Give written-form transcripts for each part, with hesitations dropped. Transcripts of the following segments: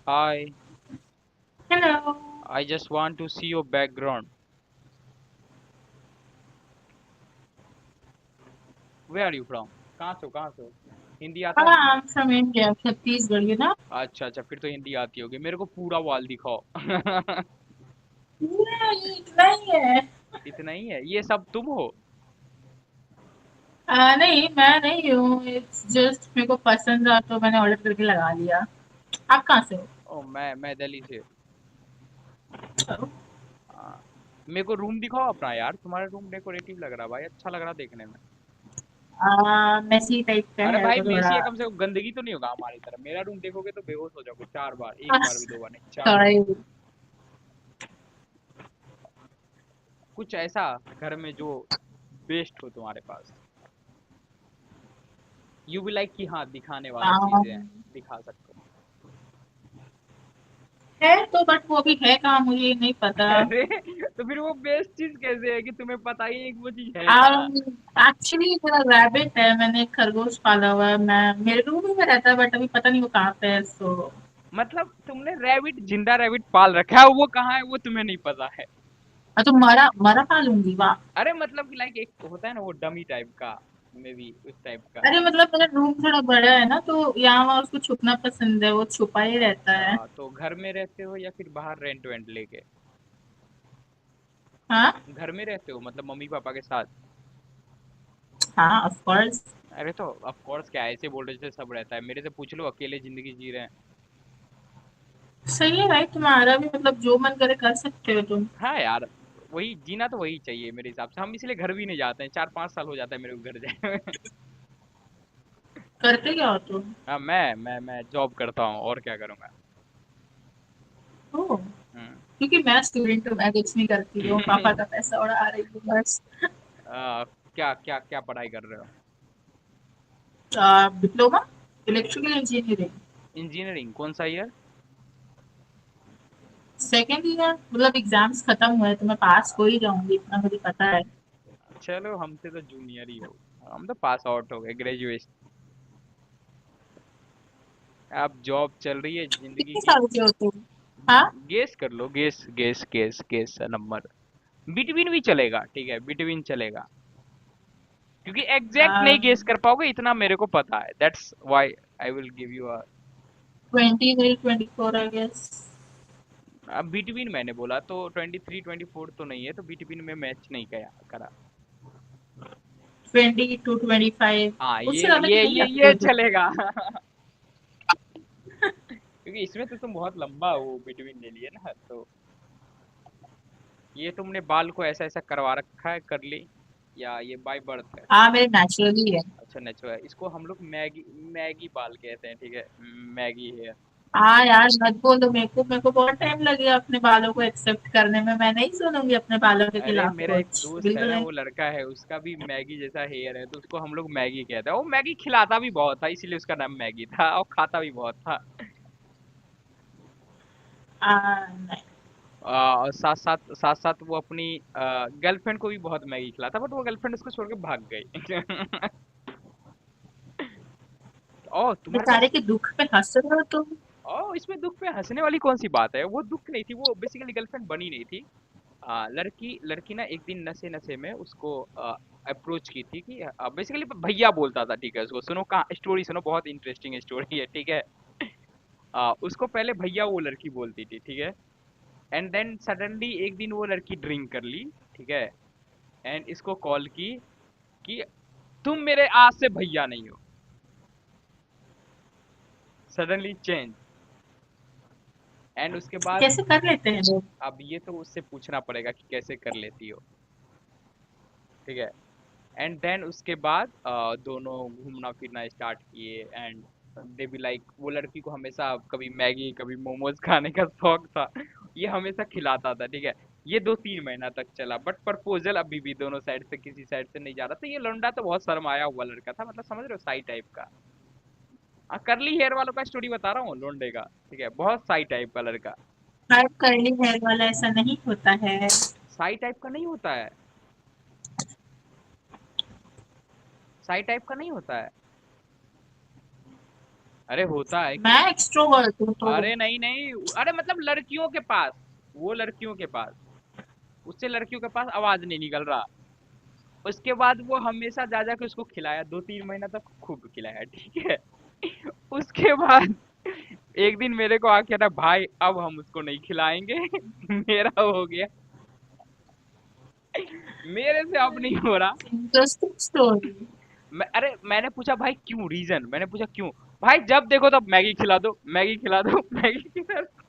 Hi, Hello. I just want to see your background. Where are you from? कहाँ से हो? हिंदी आता है? I'm from India, Chhattisgarh, you know? अच्छा अच्छा, फिर तो हिंदी आती होगी। मेरे को पूरा वाल दिखाओ। नहीं, इतना ही है। इतना ही है? ये सब तुम हो? नहीं, मैं नहीं हूँ। इट्स जस्ट मेरे को पसंद था तो मैंने ऑर्डर करके लगा लिया। आप कहाँ से हो? ओ, मैं दिल्ली से। हाँ। मेरे को रूम दिखाओ अपना यार। तुम्हारा रूम डेकोरेटिव लग रहा है भाई, अच्छा लग रहा देखने में। मेसी टाइप का अरे है भाई तो मेसी थोड़ा। है, कम से कम गंदगी तो नहीं होगा हमारी तरफ। मेरा रूम देखोगे तो बेहोश हो जाओगे 4 बार, एक बार भी 2 बार नहीं, 4 बार। सॉरी। कुछ ऐसा घर में जो बेस्ट हो तुम्हारे पास। यू भी लाइक कि हाँ, दिखाने वाला चीजें हैं, दिखा सकते हो। है तो बट वो भी है कहाँ मुझे नहीं पता। अरे, तो फिर वो बेस्ट चीज कैसे है कि तुम्हें पता ही नहीं कि वो चीज है कहाँ? एक्चुअली मेरा रैबिट है, मैंने एक खरगोश पाला हुआ है। मैं मेरे रूम ही में रहता है बट अभी पता नहीं वो कहाँ पे है। सो मतलब तुमने रैबिट, जिंदा रैबिट पाल रखा है, वो कहाँ है वो तुम्हें नहीं पता है? मैं तो मरा मरा पालूंगी, वाह। अरे मतलब कि लाइक एक होता है ना वो डमी टाइप का, मे बी उस टाइप का। अरे मतलब मेरा रूम थोड़ा बड़ा है ना, तो यहाँ वहाँ उसको छुपना पसंद है, वो छुपा ही रहता है। अच्छा, तो घर में रहते हो या फिर बाहर रेंट वेंट लेके? हाँ। घर में रहते हो मतलब मम्मी पापा के साथ? हाँ, ऑफ कोर्स। अरे तो ऑफ कोर्स क्या, ऐसे बोल रहे जैसे सब रहता है। मेरे से पूछ लो, अकेले जिंदगी जी रहे हैं। सही है भाई, तुम्हारा भी मतलब जो मन करे कर सकते हो तुम। हाँ यार, वही जीना तो वही चाहिए मेरे हिसाब से। हम इसलिए घर भी नहीं जाते हैं, 4-5 साल हो जाता है मेरे को घर जाए हुए। करते क्या हो तुम? हाँ, मैं जॉब करता हूँ, और क्या करूँगा। ओ, हम्म। क्योंकि मैं स्टूडेंट हूँ, मैं कुछ नहीं करती हूँ, पापा का पैसा उड़ा रही हूँ बस। क्या क्या क्या पढ़ाई कर रहे हो? Diploma electrical engineering. इंजीनियरिंग कौन सा ईयर? सेकेंड ईयर, मतलब एग्जाम्स खत्म हुए तो मैं पास हो ही जाऊंगी, इतना मुझे पता है। चलो, हमसे तो जूनियर ही हो। हम तो पास आउट हो गए, ग्रेजुएशन। अब जॉब चल रही है जिंदगी कितने की। साल के हो तुम? हाँ। गेस कर लो, guess guess guess guess number. Between भी चलेगा, ठीक है, बिटवीन चलेगा। क्योंकि एग्जैक्ट नहीं गेस कर पाओगे, इतना मेरे को पता है। That's why I will give you a. 23 24 I guess. अब बिटवीन मैंने बोला तो 23-24 तो नहीं है, तो बिटवीन में मैच नहीं करा करा। 22 25। हाँ, उससे ये ज्यादा की ये नहीं ये लगते ये हो तुम। चलेगा। क्योंकि इसमें तो तुम बहुत लंबा वो बिटवीन ले लिए ना, तो ये तुमने बाल को ऐसा ऐसा करवा रखा है, कर ली, या ये बाय बर्थ है? हाँ, मेरे नेचुरली है। अच्छा, नेचुरल है। इसको हम लोग मैगी मैगी बाल कहते हैं, ठीक है। Maggi here. हाँ यार, मत बोलो। मेरे को बहुत टाइम लगेगा अपने बालों को एक्सेप्ट करने में। मैं नहीं सुनूंगी अपने बालों के अरे खिलाफ मेरा एक कुछ, दोस्त है बिल्कुल ना, नहीं। वो लड़का है, उसका भी मैगी जैसा हेयर है, तो उसको हम लोग मैगी कहते हैं। वो मैगी खिलाता भी बहुत था, इसीलिए उसका नाम मैगी था, और खाता भी बहुत था। नहीं। और साथ साथ वो अपनी गर्लफ्रेंड को भी बहुत मैगी खिलाता, बट वो गर्लफ्रेंड उसको छोड़ के भाग गई। ओ, तुम्हारे बेचारे पास। के दुख पे हंस रहे हो तुम। ओ, इसमें दुख पे हंसने वाली कौन सी बात है? वो दुख नहीं थी, वो बेसिकली गर्लफ्रेंड बनी नहीं थी। लड़की लड़की ना एक दिन नशे नशे में उसको अप्रोच की थी कि बेसिकली भैया बोलता था, ठीक है। उसको सुनो, कहाँ स्टोरी सुनो, बहुत इंटरेस्टिंग स्टोरी है, ठीक है। उसको पहले भैया वो लड़की बोलती थी, ठीक है। एंड देन सडनली एक दिन वो लड़की ड्रिंक कर ली, ठीक है। एंड इसको कॉल की कि तुम मेरे आज से भैया नहीं हो। Suddenly change. एंड उसके बाद, कैसे कर लेते हैं लोग? अब ये तो उससे पूछना पड़ेगा कि कैसे कर लेती हो, ठीक है। एंड देन उसके बाद दोनों घूमना फिरना स्टार्ट किए। एंड दे भी लाइक, वो लड़की को हमेशा कभी मैगी कभी मोमोज खाने का शौक था। ये हमेशा खिलाता था, ठीक है। ये 2-3 महीना तक चला, बट प्रपोजल अभी भी दोनों साइड से किसी साइड से नहीं जा रहा था। ये लौंडा तो बहुत शर्माया हुआ लड़का था, मतलब समझ रहे हो, साई टाइप का। हाँ, करली हेयर वालों का स्टोरी बता रहा हूँ, लौंडे का, ठीक है, बहुत साई टाइप का लड़का। हर कर्ली हेयर वाला ऐसा नहीं होता है। साई टाइप का नहीं होता है। साई टाइप का नहीं होता है। अरे होता है मैं क्यों। एक्सट्रोवर्ट हूँ तो। अरे नहीं नहीं, अरे मतलब लड़कियों के पास, वो लड़कियों के पास, उससे लड़कियों के पास आवाज नहीं निकल रहा। उसके बाद वो हमेशा जा जा के उसको खिलाया, 2-3 महीना तक खूब खिलाया, ठीक है। उसके बाद एक दिन मेरे को आके ना, भाई अब हम उसको नहीं खिलाएंगे। मेरा हो गया, मेरे से अब नहीं हो रहा। Interesting story. अरे मैंने पूछा भाई क्यों, रीजन मैंने पूछा क्यों। भाई जब देखो तब मैगी खिला दो, मैगी खिला दो, मैगी खिला दो।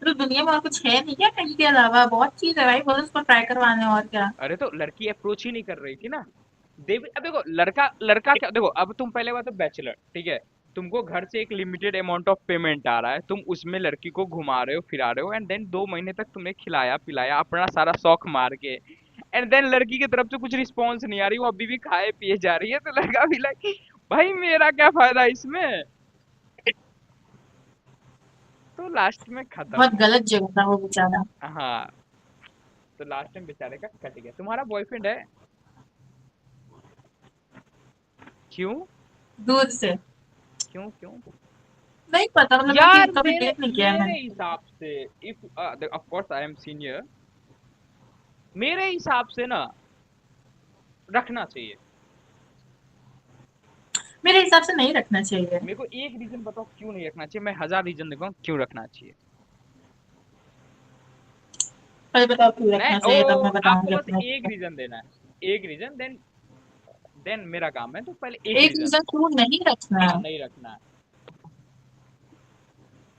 तो दुनिया में और कुछ है नहीं क्या मैगी के अलावा? बहुत चीज है भाई, बोलो उसको ट्राई करवाने और क्या। अरे तो लड़की अप्रोच ही नहीं कर रही थी ना। देवी, अब देखो लड़का, लड़का क्या, देखो अब तुम पहले बात तो बैचलर, ठीक है। तुमको घर से एक लिमिटेड अमाउंट ऑफ पेमेंट आ रहा है, तुम उसमें लड़की को घुमा रहे हो फिरा रहे हो, एंड देन 2 महीने तक तुमने खिलाया पिलाया अपना सारा शौक मार के, एंड देन लड़की की तरफ से कुछ रिस्पॉन्स नहीं आ रही, वो अभी भी खाए पिए जा रही है, तो लड़का भी लाइक भाई मेरा क्या फायदा इसमें। तो लास्ट में खत्म। बहुत गलत जगह था वो बेचारा। हाँ, तो लास्ट में बेचारे का कट गया। तुम्हारा बॉयफ्रेंड है? क्यों? दूर से। क्यों क्यों? नहीं पता, मतलब मैं यार कभी मेरे डेट नहीं किया है मेरे मैंने। हिसाब से, if of course I am senior, मेरे हिसाब से ना रखना चाहिए। मेरे हिसाब से नहीं रखना चाहिए। मेरे को एक रीजन बताओ क्यों नहीं रखना चाहिए, मैं 1000 रीजन देखूंगा क्यों रखना चाहिए। पहले बताओ क्यों नहीं रखना ओ, चाहिए, तब मैं आपको बताऊंगी बस अपने। एक रीजन देना है, एक रीजन, देन मेरा काम है, तो पहले एक एक रीजन रीजन दो। क्यों नहीं रखना हाँ है? नहीं रखना है।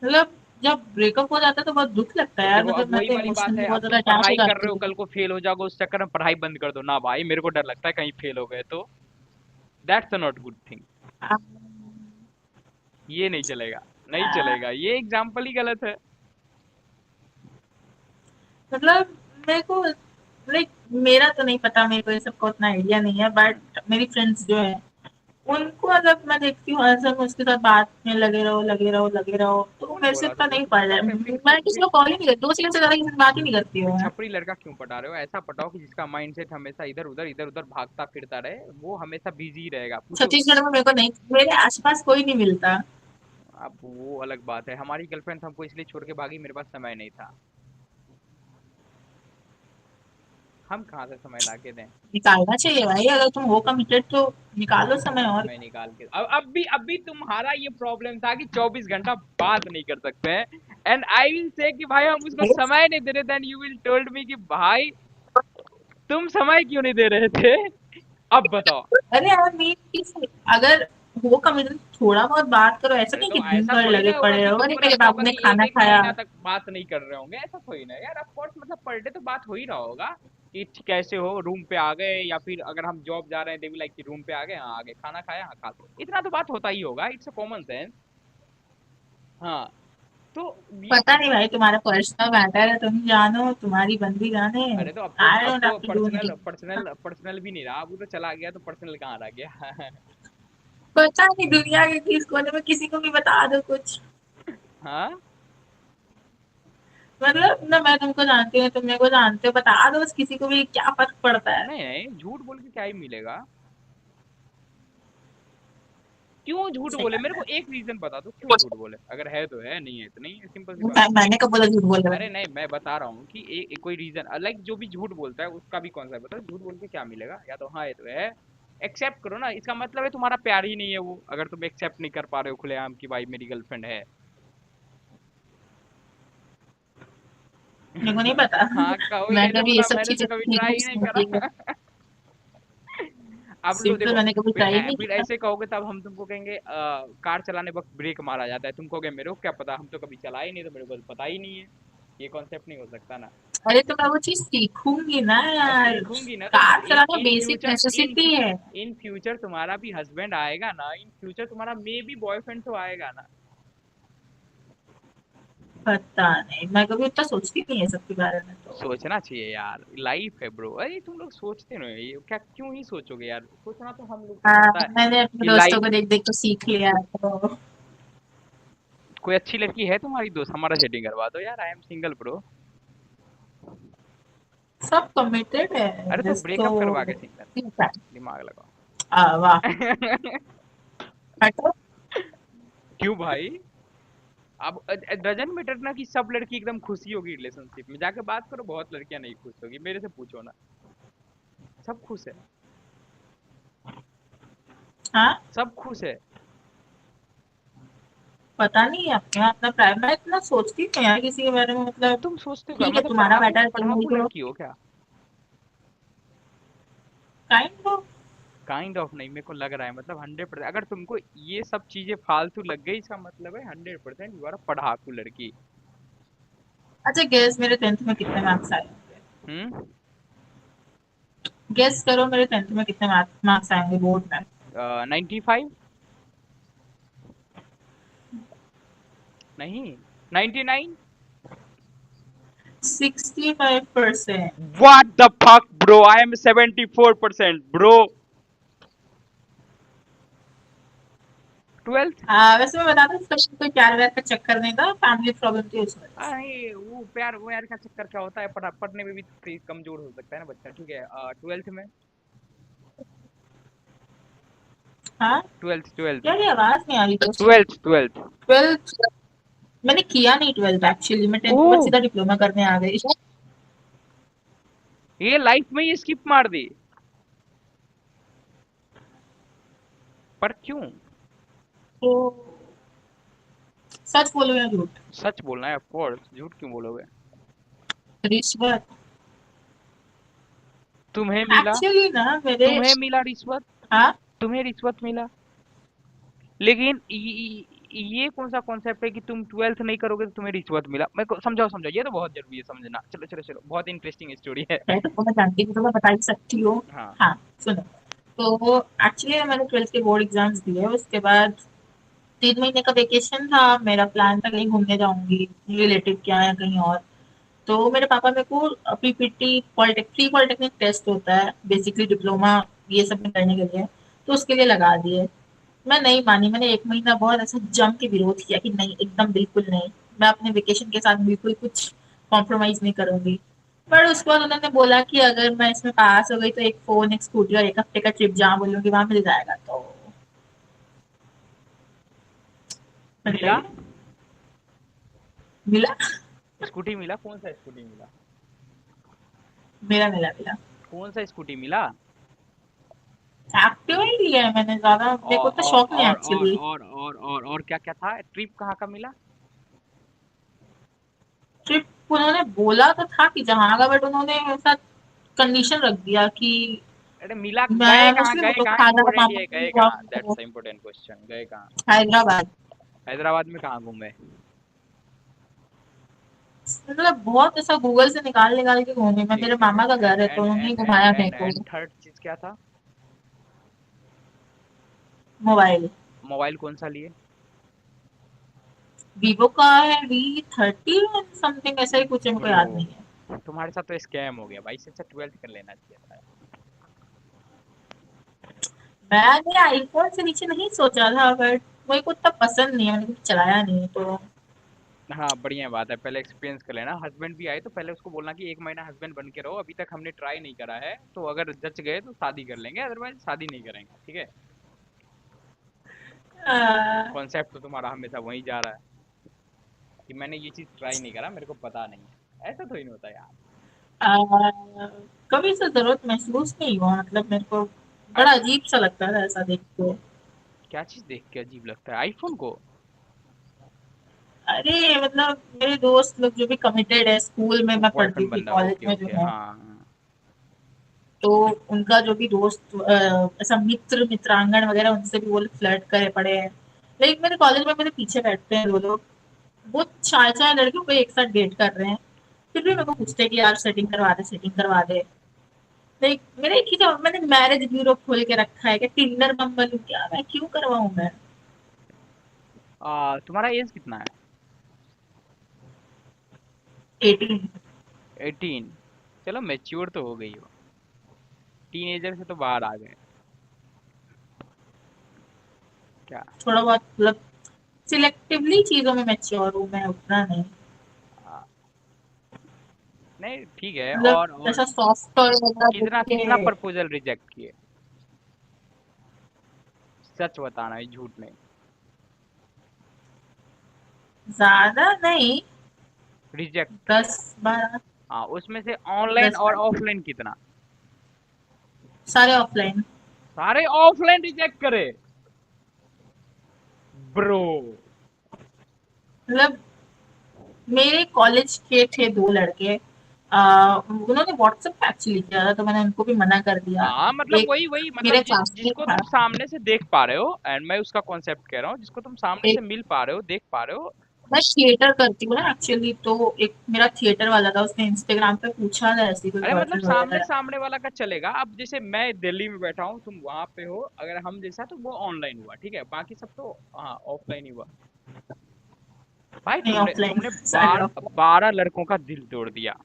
मतलब जब ब्रेकअप हो जाता है तो बहुत दुख लगता है यार, देखो अब मतलब मैं वही तो वाली बात इमोशनली है, अब बहुत तुम ज्यादा अटैच हो पढ़ाई कर रहे जाती हो, हूँ। कल को फेल हो जाओगे, उस चक्कर में पढ़ाई बंद कर दो ना भाई, मेरे को डर लगता है कहीं फेल हो गए तो, दैट्स नॉट गुड थिंग। आ, ये नहीं चलेगा, नहीं चलेगा, ये एग्जाम्पल ही गलत है। मतलब मेरे को, लाइक, मेरा तो नहीं पता, मेरे को ये सब का उतना आइडिया नहीं है, हम्म, बट मेरी फ्रेंड्स जो है उनको, मतलब मैं देखती हूँ हर समय उसके साथ बात में लगे रहो लगे रहो लगे रहो, तो कौन मेरे से बोला इतना तुमको, नहीं फिर पड़ बताओ, जाए। फिर मैं किसी को कॉल ही नहीं करती, 2 सेकंड से ज्यादा किसी से बात ही नहीं करती फिर हूँ मैं। छपरी लड़का क्यों पटा रहे हो, ऐसा पटाओ कि जिसका माइंडसेट हमेशा इधर उधर भागता फिरता रहे, वो हमेशा बिजी रहेगा, पूछो। छत्तीसगढ़ में मेरे को नहीं, मेरे आसपास कोई नहीं मिलता। अब वो अलग बात है, हमारी गर्लफ्रेंड हमको इसलिए छोड़ के भागी, मेरे पास समय नहीं था। हम कहाँ से समय ला के दें। निकालना चाहिए भाई, अगर तुम हो कमिटेड तो निकालो समय और। समय निकाल के, अब भी तुम्हारा ये प्रॉब्लम था कि 24 घंटा बात नहीं कर सकते हैं, एंड आई विल से कि भाई हम उसको समय नहीं दे रहे, then you will told me कि भाई तुम समय क्यों नहीं दे रहे थे। अब बताओ। अरे यार मेन चीज, अगर हो कमिटेड थोड़ा बहुत बात करो, ऐसा अरे नहीं तो कि दिन ऐसा भर थोड़ी लगे ना होगा पड़े कि रहो, अरे तुमको मेरे लगता बाबू होगा ने कि एक खाना एक खाया। महीना तक बात नहीं कर रहे होंगे, ऐसा थोड़ी ना यार, ऑफ कोर्स मतलब पर डे तो बात हो ही रहा होगा कि कैसे हो, रूम पे आ गए, या फिर अगर हम जॉब जा रहे हैं देवी लाइक कि रूम पे आ गए, हाँ आ गए, खाना खाया, हाँ खा लो, इतना तो बात होता ही होगा, इट्स अ कॉमन सेंस। हाँ, तो ये पता नहीं भाई, तुम्हारा पर्सनल मैटर है, तुम जानो, तुम्हारी बंदी जाने। अरे तो अब तो आई अब डोंट तो have to do personal anything. Personal personal भी नहीं रहा, अब वो तो चला गया, तो पर्सनल कहाँ रह गया। पता नहीं दुनिया के किस कोने में किसी को भी बता दो कुछ। हाँ, मतलब ना, मैं तुमको जानती हूँ, तुम मेरे को जानते हो, बता दो बस किसी को भी, क्या फर्क पड़ता है। नहीं नहीं, झूठ बोल के क्या ही मिलेगा। क्यों झूठ सही बोले, मेरे बात को है। एक रीजन बता दो क्यों झूठ बोले, अगर है तो है, नहीं है तो नहीं है, सिंपल सी बात है। मैंने कब बोला झूठ बोल रहा अरे है? नहीं, मैं बता रहा हूँ कि एक कोई रीजन, लाइक जो भी झूठ बोलता है उसका भी कॉन्सेप्ट बताओ, झूठ बोल के क्या मिलेगा, या तो हाँ ये तो है, एक्सेप्ट करो ना, इसका मतलब है तुम्हारा प्यार ही नहीं है वो, अगर तुम एक्सेप्ट नहीं कर पा रहे हो खुलेआम कि भाई मेरी गर्लफ्रेंड है। मेरे को नहीं पता। हाँ कहो, मैं कैसे कभी ये पता, सब मैंने तो चीजें कभी ट्राई ही नहीं नहीं की है। करा। अब लो सिंपल, देखो, मैंने कभी फिर ट्राई नहीं फिर किया। ऐसे कहोगे तब हम तुमको कहेंगे कार चलाने वक्त ब्रेक मारा जाता है, तुम कहोगे मेरे को क्या पता, हम तो कभी चला ही नहीं, तो मेरे को तो पता ही नहीं है। ये कॉन्सेप्ट नहीं हो सकता ना। अरे तो मैं वो चीज सीखूंगी ना यार। सीखूंगी ना तो कार इन चलाना इन बेसिक फ्यूचर नेसेसिटी है। इन फ्यूचर तुम्हारा भी हस्बैंड आएगा ना, इन फ्यूचर तुम्हारा मे भी बॉयफ्रेंड तो आएगा ना। पता नहीं, मैं कभी उतना सोचती नहीं है सबके बारे में तो। सोचना चाहिए यार, लाइफ है ब्रो, अरे तुम लोग सोचते नहीं हो, ये क्या क्यों ही सोचोगे यार, सोचना तो हम लोग को हाँ, पड़ता है मैंने अपने कि दोस्तों लाइफ। को देख देख तो सीख लिया है, तो कोई अच्छी लड़की है तुम्हारी दोस्त, हमारा सेटिंग करवा दो यार, आई एम सिंगल ब्रो। सब कमिटेड है अरे तो जिसको। ब्रेकअप करवा के सिंगल, ठीक है। दिमाग लगाओ। वाह। हटो। क्यों भाई? अब डजन मैटर ना कि सब लड़की एकदम खुशी होगी रिलेशनशिप में, जाके बात करो, बहुत लड़कियां नहीं खुश होगी, मेरे से पूछो ना, सब खुश है, हाँ, सब खुश है। पता नहीं अपने अपना प्राइवेट, मैं इतना सोचती हूँ यार किसी के बारे में, मतलब तुम सोचते हो क्या, ठीक है मतलब तुम्हारा पढ़ाकू बेटर तुम पढ़ाकू निकलो। लड़की हो क्या? Kind of. काइंड ऑफ नहीं, मेरे को लग रहा है, मतलब 100%, अगर तुमको ये सब चीजें फालतू लग गई, इसका मतलब है 100% यू आर पढ़ाकू लड़की। अच्छा गेस मेरे 10th में कितने मार्क्स आए होंगे? हम्म। गेस करो मेरे 10th में कितने मार्क्स आएंगे बोर्ड में? 95। नहीं, 99। 65%। What the fuck bro, I am 74% bro. 12th। वैसे मैं बता दूं इसका कोई प्यार व्यार का चक्कर नहीं था, फैमिली प्रॉब्लम थी उस वजह से। अरे वो प्यार वो यार का चक्कर क्या होता है, पढ़ने में भी कमजोर हो सकता है ना बच्चा, ठीक है। 12th में। हाँ, 12th 12th। यार ये आवाज नहीं आ रही दोस्त। 12th 12th। 12th मैंने किया नहीं 12th, एक्चुअली मैं 10th के बाद ओह, सीधा डिप्लोमा करने आ गई। ये लाइफ में ही स्किप मार दी, पर क्यों? तो सच बोलो या झूठ? सच बोलना है ऑफ कोर्स, झूठ क्यों बोलोगे? रिश्वत। तुम्हें मिला, एक्चुअली ना मेरे। तुम्हें मिला रिश्वत, हाँ। तुम्हें रिश्वत मिला, लेकिन ये कौन सा कॉन्सेप्ट है कि तुम 12th नहीं करोगे तो तुम्हें रिश्वत मिला? मेरे को समझाओ समझाओ, ये तो बहुत जरूरी है समझना। चलो चलो चलो, बहुत इंटरेस्टिंग स्टोरी है। है तो मैं जानती हूँ तो मैं बता ही सकती हूँ। हाँ। हाँ, सुनो। तो एक्चुअली मैंने 12th के बोर्ड एग्जाम्स दिए, उसके बाद 3 महीने का वेकेशन था, मेरा प्लान था कहीं घूमने जाऊंगी रिलेटिव के यहाँ या कहीं और। तो मेरे पापा मेरे को पीपीटी प्री पॉलिटेक्निक टेस्ट होता है बेसिकली डिप्लोमा ये सब में करने के लिए, तो उसके लिए लगा दिए। मैं नहीं मानी, मैंने 1 महीना बहुत ऐसा जम के विरोध किया कि नहीं एकदम बिल्कुल नहीं, मैं अपने वेकेशन के साथ बिल्कुल कुछ कॉम्प्रोमाइज नहीं करूंगी। पर उसके बाद उन्होंने बोला कि अगर मैं इसमें पास हो गई तो एक फोन एक स्कूटी और 1 हफ्ते का ट्रिप जहाँ बोलूंगी वहां मिल जाएगा, तो मिल मिला? गई। मिला। स्कूटी मिला? कौन सा स्कूटी मिला? मेरा मिला मिला। कौन सा स्कूटी मिला? एक्टिवा ही लिया है मैंने, ज्यादा मेरे को और तो और शौक नहीं और और एक्चुअली। और और क्या क्या था, ट्रिप कहाँ का मिला? ट्रिप उन्होंने बोला तो था कि जहाँ का, बट उन्होंने ऐसा कंडीशन रख दिया कि अरे मिला, गए मैं कहाँ, मोस्टली गए बोलो कहाँ, हैदराबाद इम्पोर्टेंट मामा ये, को गए हुआ कहाँ, दैट्स करो। द इम्पोर्टेंट क्वेश्चन, गए कहाँ? हैदराबाद। हैदराबाद में कहाँ घूमे? मतलब बहुत ऐसा गूगल से निकाल निकाल के घूमी मैं, मेरे ठीक है, मामा का घर है तो उन्होंने ही घुमाया मेरे को। एंड थर्ड चीज क्या था? मोबाइल। मोबाइल कौन सा लिए? वीवो का है V30 समथिंग, ऐसा ही कुछ है, मेरे को ब्रो, याद नहीं है। तुम्हारे साथ तो स्कैम हो गया भाई, इससे अच्छा 12th कर लेना चाहिए था। मैंने आईफोन से नीचे नहीं सोचा था, बट मेरे को इतना पसंद नहीं है, मैंने कभी चलाया नहीं तो। हाँ, बढ़िया बात है, पहले एक्सपीरियंस कर लेना। हस्बैंड भी आए तो पहले उसको बोलना कि 1 महीना हस्बैंड बन के रहो, अभी तक हमने ट्राई नहीं करा है, तो अगर जच गए तो शादी कर लेंगे, अदरवाइज शादी नहीं करेंगे, ठीक है। आ, कॉन्सेप्ट तो तुम्हारा हमेशा वहीं जा रहा है कि मैंने ये चीज ट्राई नहीं करा, मेरे को पता नहीं है, ऐसा तो ही नहीं होता यार। आ, कभी ऐसा जरूरत महसूस नहीं हुआ, मतलब मेरे को आ, बड़ा अजीब सा लगता है ऐसा देख के। क्या चीज देख के अजीब लगता है, आईफोन को? अरे मतलब मेरे दोस्त लोग जो भी कमिटेड है, स्कूल में मैं पढ़ती बॉयफ्रेंड थी, बंदा, कॉलेज ओके में जो ओके, है, हाँ हाँ। तो उनका जो भी दोस्त ऐसा मित्र मित्रांगण वगैरह उनसे भी वो लोग फ्लर्ट करे पड़े हैं। लेकिन मेरे कॉलेज में मेरे पीछे बैठते हैं 2 लोग, वो चार चार लड़कियों को एक साथ डेट कर रहे हैं, फिर भी मेरे को पूछते हैं कि यार सेटिंग करवा दे सेटिंग करवा दे। लाइक मेरे एक ही जवाब, मैंने मैरिज ब्यूरो खोल के रखा है, क्या टिंडर बम्बल हूँ क्या मैं, क्यों करवाऊँ मैं? तुम्हारा एज कितना है? 18। 18? चलो मैच्योर तो हो गई हो, टीनेजर से तो बाहर आ गए क्या? थोड़ा बहुत मतलब सिलेक्टिवली चीजों में मैच्योर हूँ मैं, उतना नहीं। आ, नहीं ठीक है, मतलब और ऐसा सॉफ्ट और वगैरह देख कितना कितना के। प्रपोजल रिजेक्ट किए? सच बताना है, झूठ नहीं। ज़्यादा नहीं, रिजेक्ट? 10-12। हाँ, उसमें से ऑनलाइन और 10-12 ऑफलाइन कितना? सारे ऑफलाइन। सारे ऑफलाइन रिजेक्ट करे? ब्रो। मतलब मेरे कॉलेज के थे 2 लड़के, उन्होंने व्हाट्सएप पे एक्चुअली किया था, तो मैंने उनको भी मना कर दिया। हाँ, मतलब एक वही वही, मतलब मेरे चाचू जिसको था, तुम सामने से देख पा रहे हो, एंड मैं उसका कॉन्सेप्ट कह रहा हूँ, जिसको तुम सामने से एक मिल पा रहे हो, देख पा रहे हो। मैं थिएटर करती हूँ ना एक्चुअली, तो एक मेरा थिएटर वाला था, उसने इंस्टाग्राम पे पूछा था ऐसी कोई अरे मतलब प्रोजेक्ट सामने वगैरह। सामने वाला का चलेगा। अब जैसे मैं दिल्ली में बैठा हूँ, तुम वहां पे हो, अगर हम जैसा तो वो ऑनलाइन हुआ, ठीक है, बाकी सब तो हाँ ऑफलाइन ही हुआ। भाई नहीं, तुमने ऑफलाइन तुमने सारे ऑफलाइन। 12 लड़कों का दिल तोड़ दिया।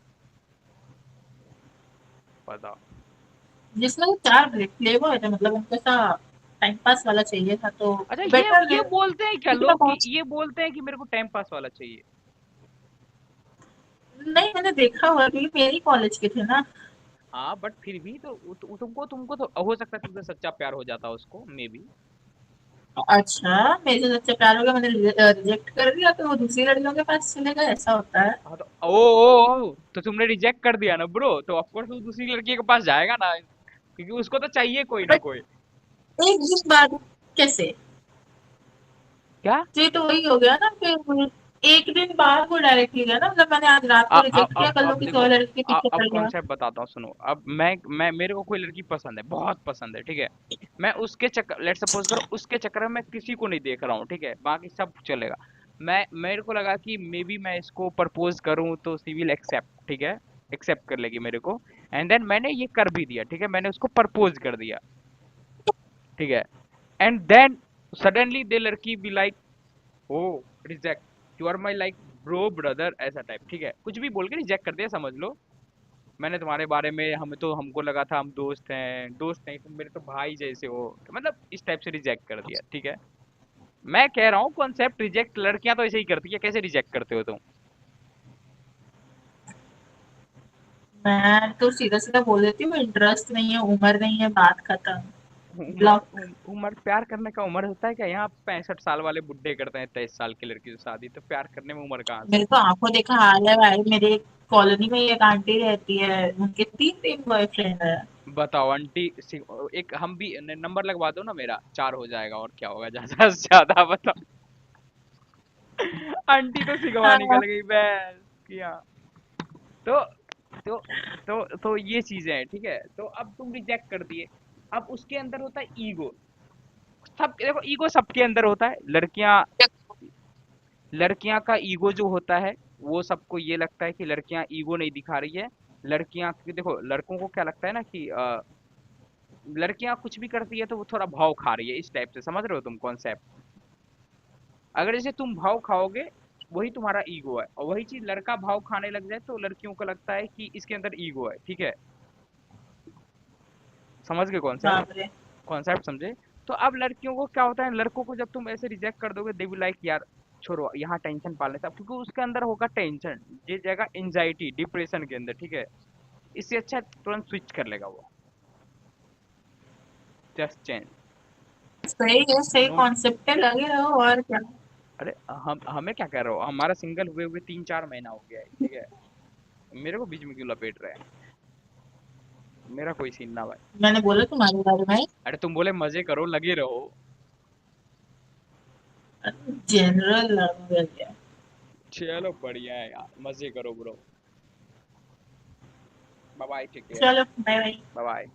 बताओ। जिसमें वो 4 प्ले बॉय थे, मतलब उनको ऐसा टाइम पास वाला चाहिए था, तो अच्छा, बेटर ये है बोलते हैं क्या क्योंकि मैं लोग कि बहुत। ये बोलते हैं कि मेरे को टाइम पास वाला चाहिए? नहीं, मैंने देखा हुआ है, क्योंकि मेरे ही कॉलेज के थे ना। हाँ, बट फिर भी तो तुमको तुमको तो हो सकता है तुमसे सच्चा प्यार हो जाता उसको, मे बी। अच्छा, मेरे से सच्चा प्यार हो गया, मैंने रिजेक्ट कर दिया, तो वो दूसरी लड़कियों के पास चले गए, ऐसा होता है। हाँ तो तो तुमने रिजेक्ट कर दिया ना ब्रो, तो ऑफ कोर्स वो दूसरी लड़की के पास जाएगा ना, क्योंकि उसको तो चाहिए कोई ना बट कोई। एक दिन बाद कैसे? क्या? तो ये तो वही हो गया ना फिर, एक दिन बाद वो डायरेक्टली गया ना, मतलब मैंने आज रात को रिजेक्ट किया, कल वो अब किसी देखो, और लड़के के पीछे अब पड़ गया। कॉन्सेप्ट बताता हूँ, सुनो। अब मैं मेरे को कोई लड़की पसंद है, बहुत पसंद है, ठीक है। मैं उसके चक्कर, लेट सपोज करो, उसके चक्कर में मैं किसी को नहीं देख रहा हूँ, ठीक है, बाकी सब चलेगा। मेरे को लगा कि मे बी मैं इसको प्रपोज करूँ तो सी विल एक्सेप्ट, ठीक है, एक्सेप्ट कर लेगी मेरे को। एंड देन मैंने ये कर भी दिया, ठीक है, मैंने उसको प्रपोज कर दिया, ठीक है। एंड देन सडनली दे लड़की be like, oh, reject, you are my like bro brother, ऐसा टाइप, ठीक है, कुछ भी बोल के रिजेक्ट कर दिया, समझ लो। मैंने तुम्हारे बारे में, हमको लगा था हम दोस्त हैं, दोस्त नहीं, तुम मेरे तो भाई जैसे हो, मतलब इस टाइप से रिजेक्ट कर दिया, ठीक है। मैं कह रहा हूँ कॉन्सेप्ट रिजेक्ट लड़कियां तो ऐसे ही करती है, कैसे रिजेक्ट करते हो तुम? मैं तो सीधा-सीधा बोल देती हूँ, इंटरेस्ट नहीं है, उम्र नहीं है, बात खत्म। ब्लॉक। उम्र, प्यार करने का उम्र होता है क्या? यहाँ 65 साल वाले बुड्ढे करते हैं 23 साल की लड़की से शादी, तो प्यार करने में उम्र कहाँ से? मेरे तो आँखों देखा हाल है भाई, मेरे कॉलोनी में एक आंटी रहती है, उनके 3-3 बॉयफ्रेंड है। बताओ आंटी, एक हम भी नंबर लगवा दो ना, मेरा 4 हो जाएगा, और क्या होगा ज्यादा से ज्यादा, बताओ। आंटी तो सिगवा हाँ, निकल गई बस किया। तो तो ये चीजें हैं, ठीक है। तो अब तुम रिजेक्ट कर दिए। अब उसके अंदर होता है ईगो। सब देखो, ईगो सबके अंदर होता है। लड़कियां का ईगो जो होता है, वो सबको ये लगता है कि लड़कियां ईगो नहीं दिखा रही है। लड़कियां की देखो, लड़कों को क्या लगता है ना कि लड़कियां कुछ भी करती है तो वो थोड़ा भाव खा रही है, इस टाइप से, समझ रहे हो तुम कॉन्सेप्ट? अगर जैसे तुम भाव खाओगे, वही तुम्हारा ईगो है, और वही चीज लड़का भाव खाने लग जाए तो लड़कियों को लगता है कि इसके अंदर ईगो है, ठीक है। समझ गए कॉन्सेप्ट? बाप रे! कॉन्सेप्ट समझे? तो अब लड़कियों को क्या होता है, लड़कों को जब तुम ऐसे रिजेक्ट कर दोगे, दे बी लाइक यार, छोड़ो यहाँ टेंशन पालने से, क्योंकि उसके अंदर होगा टेंशन, ये जाएगा एंजाइटी डिप्रेशन के अंदर, ठीक है। इससे अच्छा तुरंत स्विच कर लेगा वो, जस्ट चेंज। सही है, सही नो। कॉन्सेप्ट है, लगे रहो और क्या। अरे हम हमें क्या कर रहे हो, हमारा सिंगल हुए हुए 3-4 महीना हो गया है, ठीक है। मेरे को बीच में क्यों लपेट रहे हैं? मेरा कोई सीन ना भाई। मैंने बोला तुम्हारे बारे में। अरे तुम बोले मजे करो, लगे रहो। जनरल लैंग्वेज है। चलो बढ़िया है यार, मजे करो bro. Bye bye, take care. चलो, बाय बाय। Bye bye.